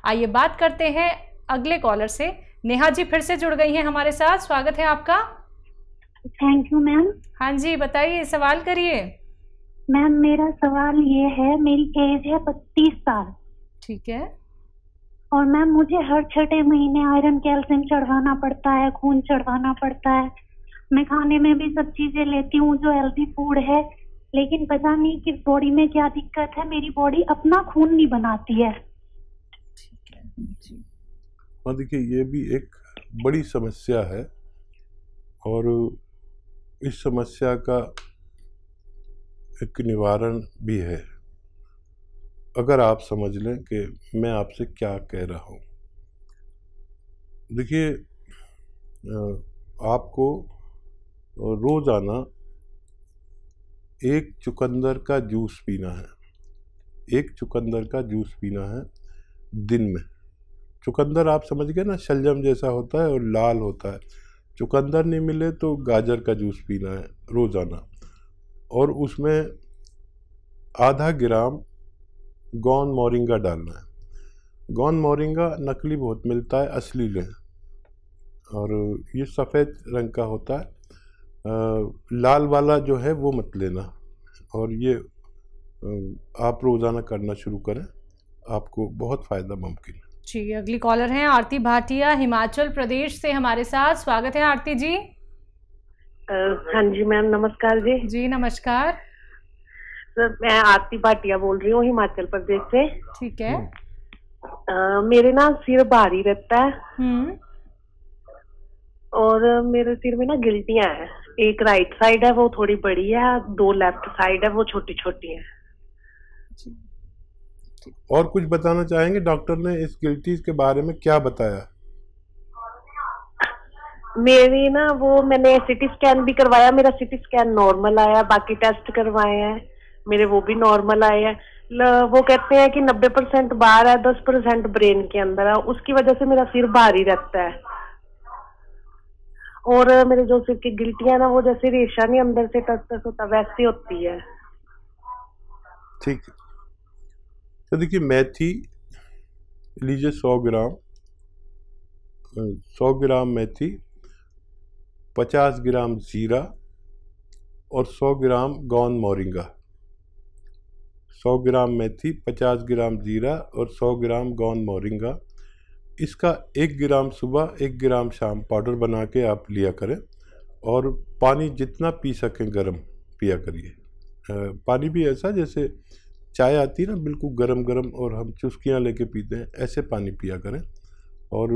आइए बात करते हैं अगले कॉलर से। नेहा जी फिर से जुड़ गई हैं हमारे साथ, स्वागत है आपका। Thank you ma'am. हाँ जी बताइए, सवाल करिए। मैम मेरा सवाल ये है, मेरी एज है 32 साल। ठीक है। और मैम मुझे हर 6 महीने आयरन कैल्शियम चढ़वाना पड़ता है, खून चढ़वाना पड़ता है। मैं खाने में भी सब चीजें लेती हूँ जो हेल्दी फूड है, लेकिन पता नहीं कि बॉडी में क्या दिक्कत है, मेरी बॉडी अपना खून नहीं बनाती है। हाँ देखिए, ये भी एक बड़ी समस्या है और इस समस्या का एक निवारण भी है, अगर आप समझ लें कि मैं आपसे क्या कह रहा हूँ। देखिए, आपको रोज़ाना एक चुकंदर का जूस पीना है। एक चुकंदर का जूस पीना है दिन में। चुकंदर आप समझ गए ना, शलजम जैसा होता है और लाल होता है। चुकंदर नहीं मिले तो गाजर का जूस पीना है रोज़ाना, और उसमें आधा ग्राम गौन मोरिंगा डालना है। गौन मोरिंगा नकली बहुत मिलता है, असली लें। और ये सफ़ेद रंग का होता है, लाल वाला जो है वो मत लेना। और ये आप रोज़ाना करना शुरू करें, आपको बहुत फ़ायदा मुमकिन है। जी, अगली कॉलर हैं आरती भाटिया हिमाचल प्रदेश से हमारे साथ, स्वागत है आरती जी। हाँ जी मैम, नमस्कार जी। जी नमस्कार। सर मैं आरती भाटिया बोल रही हूँ हिमाचल प्रदेश से। ठीक है। मेरे ना सिर भारी रहता है और मेरे सिर में ना गिल्टियां हैं। एक राइट साइड है वो थोड़ी बड़ी है, 2 लेफ्ट साइड है वो छोटी छोटी है। और कुछ बताना चाहेंगे? डॉक्टर ने इस गिल्टीज के बारे में क्या बताया? मेरी ना वो मैंने सिटी स्कैन भी करवाया, मेरा सिटी स्कैन नॉर्मल आया, बाकी टेस्ट करवाए हैं मेरे, वो भी नॉर्मल आए हैं। वो कहते हैं कि 90% बाहर है, 10% ब्रेन के अंदर है, उसकी वजह से मेरा सिर भारी रहता है। और मेरे जो सिर की गिल्टियां ना, वो जैसे रेशा नहीं अंदर से टच टच होता वैसी होती है। ठीक है, तो देखिए, मेथी लीजिए 100 ग्राम, 100 ग्राम मेथी, 50 ग्राम जीरा और 100 ग्राम गौन मोरिंगा। 100 ग्राम मेथी, 50 ग्राम जीरा और 100 ग्राम गौन मोरिंगा। इसका 1 ग्राम सुबह 1 ग्राम शाम पाउडर बना के आप लिया करें, और पानी जितना पी सकें गर्म पिया करिए। पानी भी ऐसा जैसे चाय आती है ना, बिल्कुल गरम गरम, और हम चुस्कियाँ लेके पीते हैं, ऐसे पानी पिया करें। और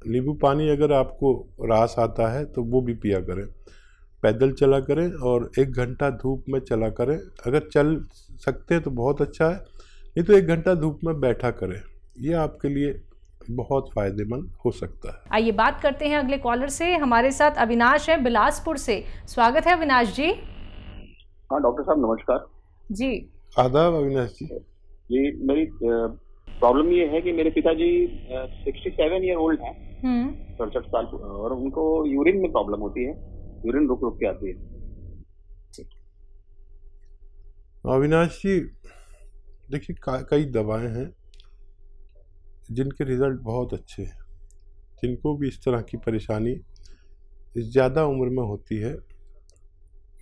नींबू पानी अगर आपको रास आता है तो वो भी पिया करें। पैदल चला करें और 1 घंटा धूप में चला करें। अगर चल सकते हैं तो बहुत अच्छा है, नहीं तो 1 घंटा धूप में बैठा करें। ये आपके लिए बहुत फ़ायदेमंद हो सकता है। आइए बात करते हैं अगले कॉलर से। हमारे साथ अविनाश है बिलासपुर से, स्वागत है अविनाश जी। हाँ डॉक्टर साहब नमस्कार जी। आदाब अविनाश जी। जी, मेरी प्रॉब्लम ये है कि मेरे पिताजी 67 ईयर ओल्ड हैं, 67 साल, और उनको यूरिन में प्रॉब्लम होती है, यूरिन रुक रुक के आती है। अविनाश जी देखिए, कई दवाएं हैं जिनके रिज़ल्ट बहुत अच्छे हैं। जिनको भी इस तरह की परेशानी ज़्यादा उम्र में होती है,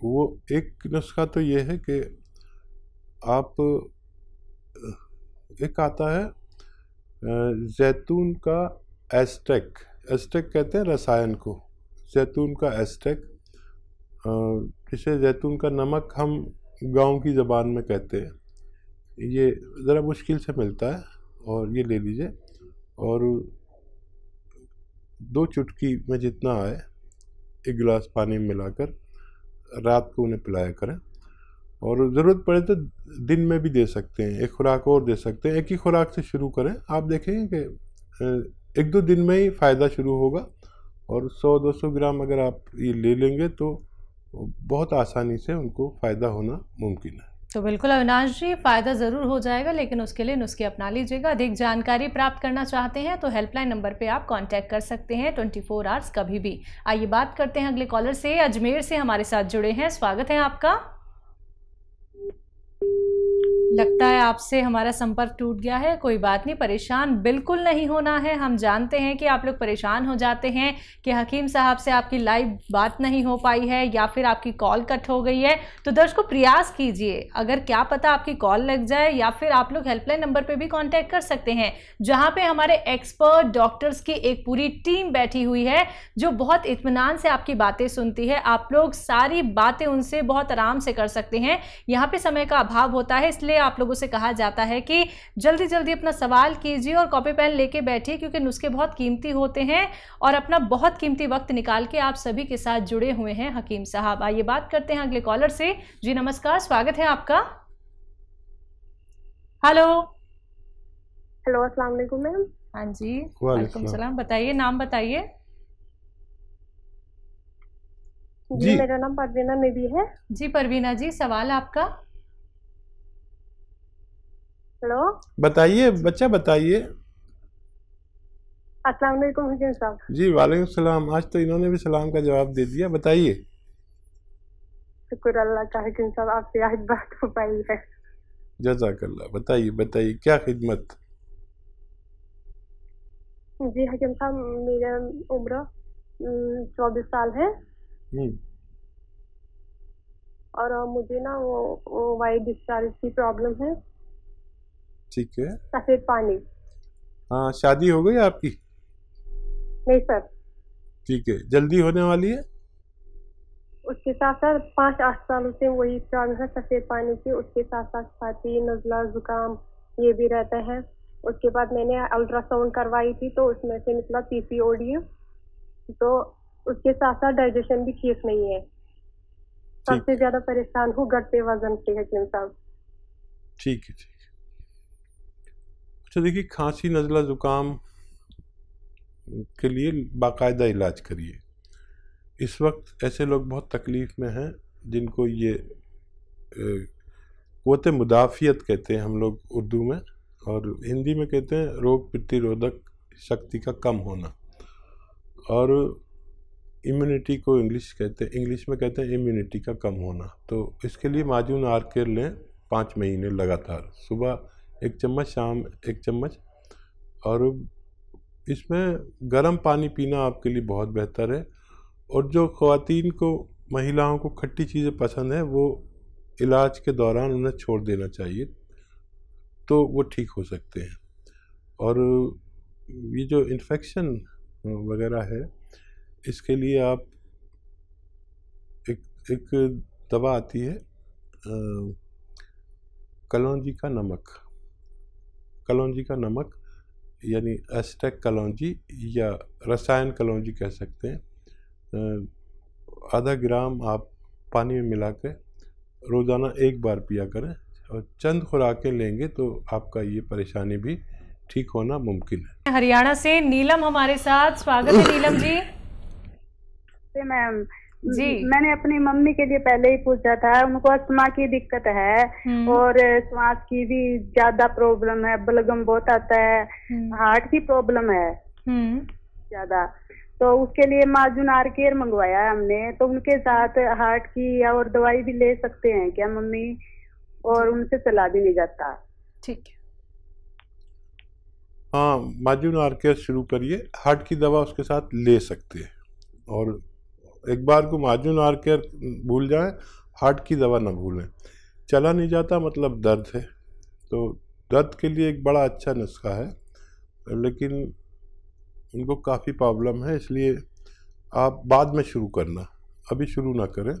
वो एक नुस्खा तो ये है कि आप, एक आता है जैतून का एस्टेक, एस्टेक कहते हैं रसायन को, जैतून का एस्टेक, जिसे जैतून का नमक हम गांव की ज़बान में कहते हैं। ये ज़रा मुश्किल से मिलता है, और ये ले लीजिए, और 2 चुटकी में जितना आए 1 गिलास पानी में मिलाकर रात को उन्हें पिलाया करें। और ज़रूरत पड़े तो दिन में भी दे सकते हैं, 1 खुराक और दे सकते हैं। एक ही खुराक से शुरू करें, आप देखेंगे कि 1-2 दिन में ही फ़ायदा शुरू होगा। और 100-200 ग्राम अगर आप ये ले लेंगे तो बहुत आसानी से उनको फ़ायदा होना मुमकिन है। तो बिल्कुल अविनाश जी, फ़ायदा ज़रूर हो जाएगा, लेकिन उसके लिए नुस्खे अपना लीजिएगा। अधिक जानकारी प्राप्त करना चाहते हैं तो हेल्पलाइन नंबर पे आप कांटेक्ट कर सकते हैं 24 आवर्स कभी भी। आइए बात करते हैं अगले कॉलर से, अजमेर से हमारे साथ जुड़े हैं, स्वागत है आपका। लगता है आपसे हमारा संपर्क टूट गया है। कोई बात नहीं, परेशान बिल्कुल नहीं होना है। हम जानते हैं कि आप लोग परेशान हो जाते हैं कि हकीम साहब से आपकी लाइव बात नहीं हो पाई है या फिर आपकी कॉल कट हो गई है। तो दर्शकों प्रयास कीजिए, अगर क्या पता आपकी कॉल लग जाए, या फिर आप लोग हेल्पलाइन नंबर पे भी कांटेक्ट कर सकते हैं, जहां पे हमारे एक्सपर्ट डॉक्टर्स की एक पूरी टीम बैठी हुई है जो बहुत इत्मीनान से आपकी बातें सुनती है। आप लोग सारी बातें उनसे बहुत आराम से कर सकते हैं। यहाँ पे समय का अभाव होता है, इसलिए आप लोगों से कहा जाता है कि जल्दी जल्दी अपना सवाल कीजिए और कॉपी पेन लेके बैठिए, क्योंकि नुस्खे बहुत कीमती होते हैं और अपना बहुत कीमती वक्त निकाल के आप सभी के साथ जुड़े हुए हैं हकीम साहब। आइए बात करते हैं अगले कॉलर से। जी नमस्कार, स्वागत है आपका। हेलो हेलो, अस्सलाम वालेकुम मैम। हाँ जी, वालेकुम सलाम। बताइए, नाम बताइए। जी मेरा नाम परवीना नबी है। जी परवीना जी, सवाल आपका। हेलो, बताइए बच्चा, बताइए। अस्सलाम वालेकुम हकीम साहब। जी वालेकुम सलाम। आज तो इन्होंने भी सलाम का जवाब दे दिया। बताइए। शुक्र अल्लाह का हकीम साहब, आपसे आज बात हो पाई है। जज़ाकल्लाह। बताइए बताइए, क्या खिदमत। जी हकीम साहब, मेरा उम्र 24 साल है और मुझे ना वो वाइट डिस्चार्ज की प्रॉब्लम है। ठीक है। सफेद पानी। हाँ, शादी हो गई आपकी? नहीं सर। ठीक है, जल्दी होने वाली है? उसके साथ साथ 5-8 सालों से वही प्रॉब्लम है सफेद पानी की। उसके साथ साथ छाती, नज़ला, जुकाम ये भी रहता है। उसके बाद मैंने अल्ट्रासाउंड करवाई थी तो उसमें से निकला पीसीओडी। तो उसके साथ साथ डाइजेशन भी ठीक नहीं है। सबसे ज्यादा परेशान हूँ घटते वजन से हकीम साहब। ठीक है, ठीक है। अच्छा देखिए, खांसी, नज़ला, जुकाम के लिए बाकायदा इलाज करिए। इस वक्त ऐसे लोग बहुत तकलीफ में हैं जिनको ये क़ुव्वत मुदाफ़ियत कहते हैं हम लोग उर्दू में, और हिंदी में कहते हैं रोग प्रतिरोधक शक्ति का कम होना, और इम्यूनिटी को इंग्लिश में कहते हैं इम्यूनिटी का कम होना। तो इसके लिए माजून आर केयर लें 5 महीने लगातार, सुबह 1 चम्मच, शाम 1 चम्मच। और इसमें गर्म पानी पीना आपके लिए बहुत बेहतर है। और जो ख़वातीन को, महिलाओं को खट्टी चीज़ें पसंद है, वो इलाज के दौरान उन्हें छोड़ देना चाहिए, तो वो ठीक हो सकते हैं। और ये जो इन्फेक्शन वगैरह है, इसके लिए आप एक दवा आती है कलौंजी का नमक, यानी एस्टेक कलौंजी या रसायन कलौंजी कह सकते हैं। आधा ग्राम आप पानी में मिला के रोज़ाना 1 बार पिया करें, और चंद खुराकें लेंगे तो आपका ये परेशानी भी ठीक होना मुमकिन है। हरियाणा से नीलम हमारे साथ, स्वागत है नीलम जी। मैम जी, मैंने अपनी मम्मी के लिए पहले ही पूछा था, उनको अस्थमा की दिक्कत है और श्वास की भी ज्यादा प्रॉब्लम है, बलगम बहुत आता है, हार्ट की प्रॉब्लम है ज्यादा। तो उसके लिए माजून आर केयर मंगवाया हमने। तो उनके साथ हार्ट की और दवाई भी ले सकते हैं क्या मम्मी? और उनसे चला भी नहीं जाता। ठीक है, हाँ, माजून आर केयर शुरू करिए, हार्ट की दवा उसके साथ ले सकते हैं। और एक बार को माजून आर केयर भूल जाएं, हार्ट की दवा ना भूलें। चला नहीं जाता मतलब दर्द है, तो दर्द के लिए एक बड़ा अच्छा नुस्खा है, लेकिन उनको काफ़ी प्रॉब्लम है, इसलिए आप बाद में शुरू करना, अभी शुरू ना करें।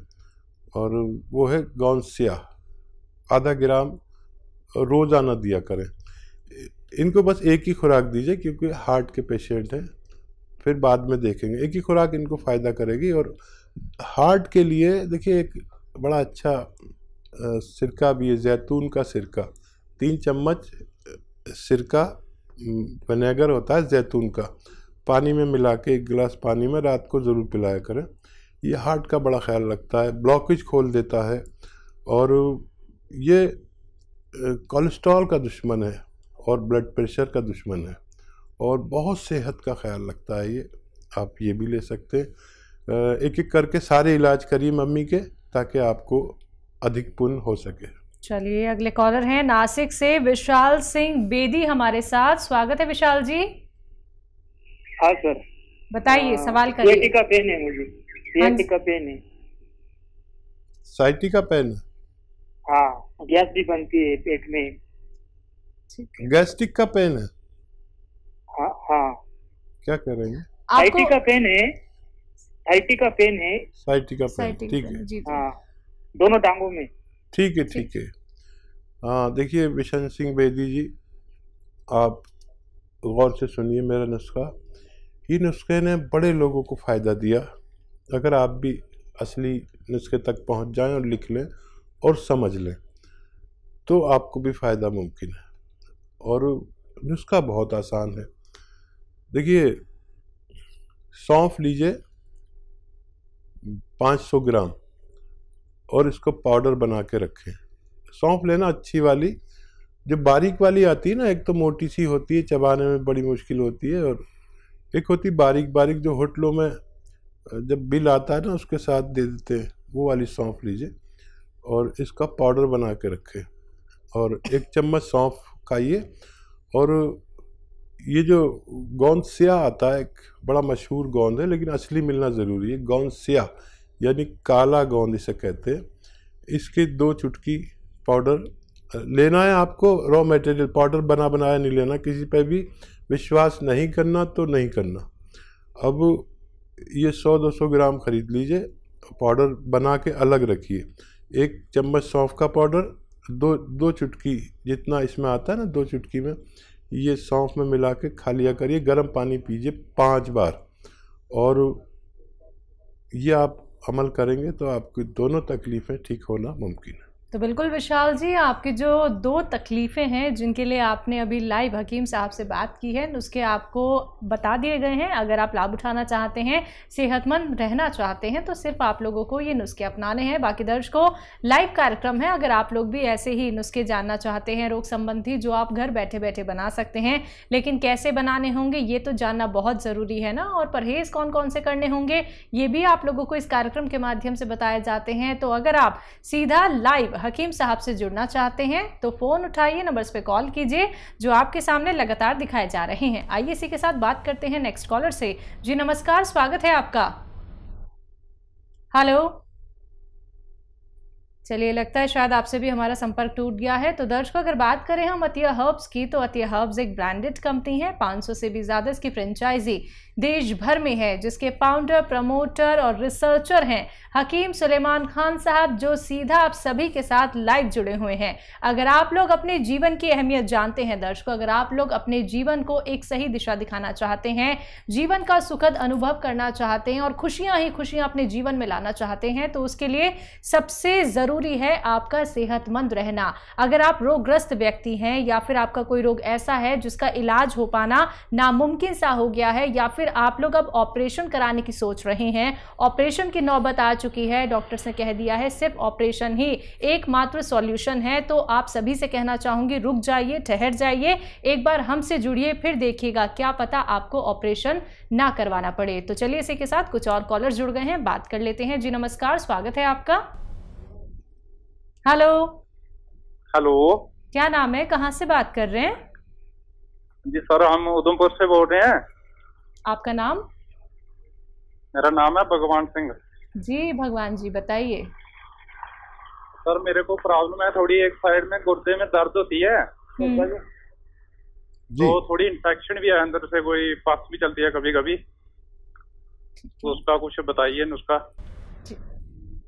और वो है गौनसिया, आधा ग्राम रोज़ाना दिया करें। इनको बस एक ही खुराक दीजिए, क्योंकि हार्ट के पेशेंट हैं, फिर बाद में देखेंगे। एक ही खुराक इनको फ़ायदा करेगी। और हार्ट के लिए देखिए, एक बड़ा अच्छा सिरका भी है, जैतून का सिरका। 3 चम्मच सिरका, विनेगर होता है जैतून का, पानी में मिला के 1 गिलास पानी में रात को ज़रूर पिलाया करें। ये हार्ट का बड़ा ख्याल रखता है, ब्लॉकेज खोल देता है, और ये कोलेस्ट्रॉल का दुश्मन है और ब्लड प्रेशर का दुश्मन है, और बहुत सेहत का ख्याल रखता है ये। आप ये भी ले सकते हैं। एक एक करके सारे इलाज करिए मम्मी के, ताकि आपको अधिक पुण्य हो सके। चलिए अगले कॉलर हैं नासिक से विशाल सिंह बेदी हमारे साथ। स्वागत है विशाल जी। हाँ सर, बताइए, सवाल करिए। साइटिका पेन है मुझे, साइटिका पेन है। Sciatica pain? हाँ, गैस भी बनती है पेट में। गैस्ट्रिक का पेन है? हाँ हाँ। क्या करेंगे? साइटिका पेन है, साइटिका पेन है। साइटिका पेन, ठीक है। हाँ, दोनों टांगों में। ठीक है ठीक है। हाँ देखिए विशन सिंह बेदी जी, आप गौर से सुनिए मेरा नुस्खा। ये नुस्खे ने बड़े लोगों को फ़ायदा दिया। अगर आप भी असली नुस्खे तक पहुंच जाएं और लिख लें और समझ लें तो आपको भी फ़ायदा मुमकिन है। और नुस्खा बहुत आसान है। देखिए, सौंफ लीजिए 500 ग्राम और इसको पाउडर बना के रखें। सौंफ लेना अच्छी वाली, जो बारीक वाली आती है ना, एक तो मोटी सी होती है, चबाने में बड़ी मुश्किल होती है, और एक होती बारीक बारीक जो होटलों में जब बिल आता है ना उसके साथ दे देते हैं, वो वाली सौंफ लीजिए और इसका पाउडर बना के रखें। और 1 चम्मच सौंफ खाइए। और ये जो गोंद स्याह आता है, एक बड़ा मशहूर गोंद है लेकिन असली मिलना ज़रूरी है। गोंद स्याह यानी काला गोंद इसे कहते हैं। इसके 2 चुटकी पाउडर लेना है आपको। रॉ मटेरियल पाउडर बना बनाया नहीं लेना, किसी पे भी विश्वास नहीं करना तो नहीं करना। अब ये 100-200 ग्राम ख़रीद लीजिए, पाउडर बना के अलग रखिए। 1 चम्मच सौंफ का पाउडर, दो चुटकी जितना इसमें आता है ना, 2 चुटकी में ये सौंफ में मिला के खा लिया करिए। गर्म पानी पीजिए 5 बार, और ये आप अमल करेंगे तो आपकी दोनों तकलीफ़ें ठीक होना मुमकिन है। तो बिल्कुल विशाल जी, आपकी जो 2 तकलीफ़ें हैं जिनके लिए आपने अभी लाइव हकीम साहब से बात की है, नुस्खे आपको बता दिए गए हैं। अगर आप लाभ उठाना चाहते हैं, सेहतमंद रहना चाहते हैं, तो सिर्फ आप लोगों को ये नुस्खे अपनाने हैं। बाकी दर्शकों, लाइव कार्यक्रम है, अगर आप लोग भी ऐसे ही नुस्खे जानना चाहते हैं रोग संबंधी, जो आप घर बैठे बैठे बना सकते हैं, लेकिन कैसे बनाने होंगे ये तो जानना बहुत ज़रूरी है ना। और परहेज़ कौन कौन से करने होंगे ये भी आप लोगों को इस कार्यक्रम के माध्यम से बताए जाते हैं। तो अगर आप सीधा लाइव हकीम साहब से जुड़ना चाहते हैं तो फ़ोन उठाइए, नंबर्स पे कॉल कीजिए जो आपके सामने लगातार दिखाए जा रहे हैं। आइए इसी के साथ बात करते हैं नेक्स्ट कॉलर से। जी नमस्कार, स्वागत है आपका। हेलो, चलिए लगता है शायद आपसे भी हमारा संपर्क टूट गया है। तो दर्शकों, अगर बात करें हम अतिया हर्ब्स की, तो अतिया हर्ब्स एक ब्रांडेड कंपनी है। 500 से भी ज़्यादा इसकी फ्रेंचाइजी देश भर में है, जिसके फाउंडर, प्रमोटर और रिसर्चर हैं हकीम सुलेमान खान साहब, जो सीधा आप सभी के साथ लाइव जुड़े हुए हैं। अगर आप लोग अपने जीवन की अहमियत जानते हैं दर्शकों, अगर आप लोग अपने जीवन को एक सही दिशा दिखाना चाहते हैं, जीवन का सुखद अनुभव करना चाहते हैं और खुशियां ही खुशियां अपने जीवन में लाना चाहते हैं, तो उसके लिए सबसे ज़रूरी है आपका सेहतमंद रहना। अगर आप रोगग्रस्त व्यक्ति हैं या फिर आपका कोई रोग ऐसा है जिसका इलाज हो पाना नामुमकिन सा हो गया है, या फिर आप लोग अब ऑपरेशन कराने की सोच रहे हैं, ऑपरेशन की नौबत आ चुकी है, डॉक्टर्स ने कह दिया है सिर्फ ऑपरेशन ही एकमात्र सॉल्यूशन है, तो आप सभी से कहना चाहूंगी रुक जाइए, ठहर जाइए, एक बार हमसे जुड़िए, फिर देखिएगा क्या पता आपको ऑपरेशन ना करवाना पड़े। तो चलिए इसी के साथ कुछ और कॉलर जुड़ गए हैं, बात कर लेते हैं। जी नमस्कार, स्वागत है आपका। हेलो। हेलो, क्या नाम है, कहाँ से बात कर रहे हैं? जी सर, हम उधमपुर से बोल रहे हैं। आपका नाम? मेरा नाम है भगवान सिंह। जी भगवान जी, बताइए। सर मेरे को प्रॉब्लम है थोड़ी, एक साइड में गुर्दे में दर्द होती है, तो थोड़ी इन्फेक्शन भी है अंदर से, कोई पस भी चलती है कभी कभी, तो उसका कुछ बताइए नुस्खा।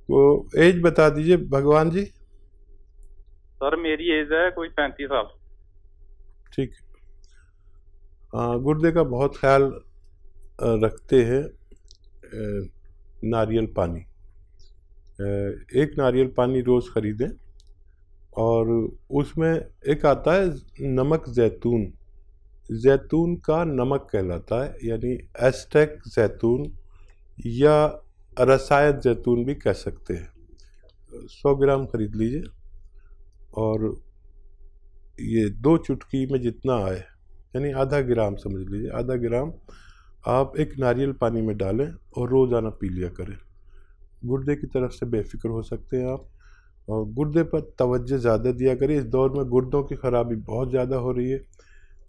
वो एज बता दीजिए भगवान जी। सर मेरी एज है कोई 35 साल। ठीक है। गुर्दे का बहुत ख्याल रखते हैं नारियल पानी। 1 नारियल पानी रोज़ ख़रीदें, और उसमें एक आता है नमक जैतून, जैतून का नमक कहलाता है, यानी एस्टेक जैतून या रसायन जैतून भी कह सकते हैं। 100 ग्राम ख़रीद लीजिए, और ये 2 चुटकी में जितना आए, यानी आधा ग्राम समझ लीजिए, आधा ग्राम आप 1 नारियल पानी में डालें और रोज़ाना पी लिया करें। गुर्दे की तरफ से बेफिक्र हो सकते हैं आप, और गुर्दे पर तवज्जो ज़्यादा दिया करिए। इस दौर में गुर्दों की खराबी बहुत ज़्यादा हो रही है।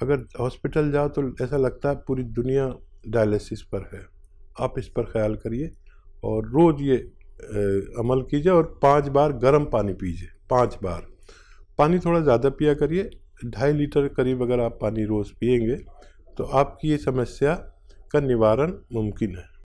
अगर हॉस्पिटल जाओ तो ऐसा लगता है पूरी दुनिया डायलिसिस पर है। आप इस पर ख्याल करिए और रोज़ ये अमल कीजिए और 5 बार गर्म पानी पीजिए। 5 बार पानी थोड़ा ज़्यादा पिया करिए। 2.5 लीटर करीब अगर आप पानी रोज़ पिएंगे तो आपकी ये समस्या का निवारण मुमकिन है।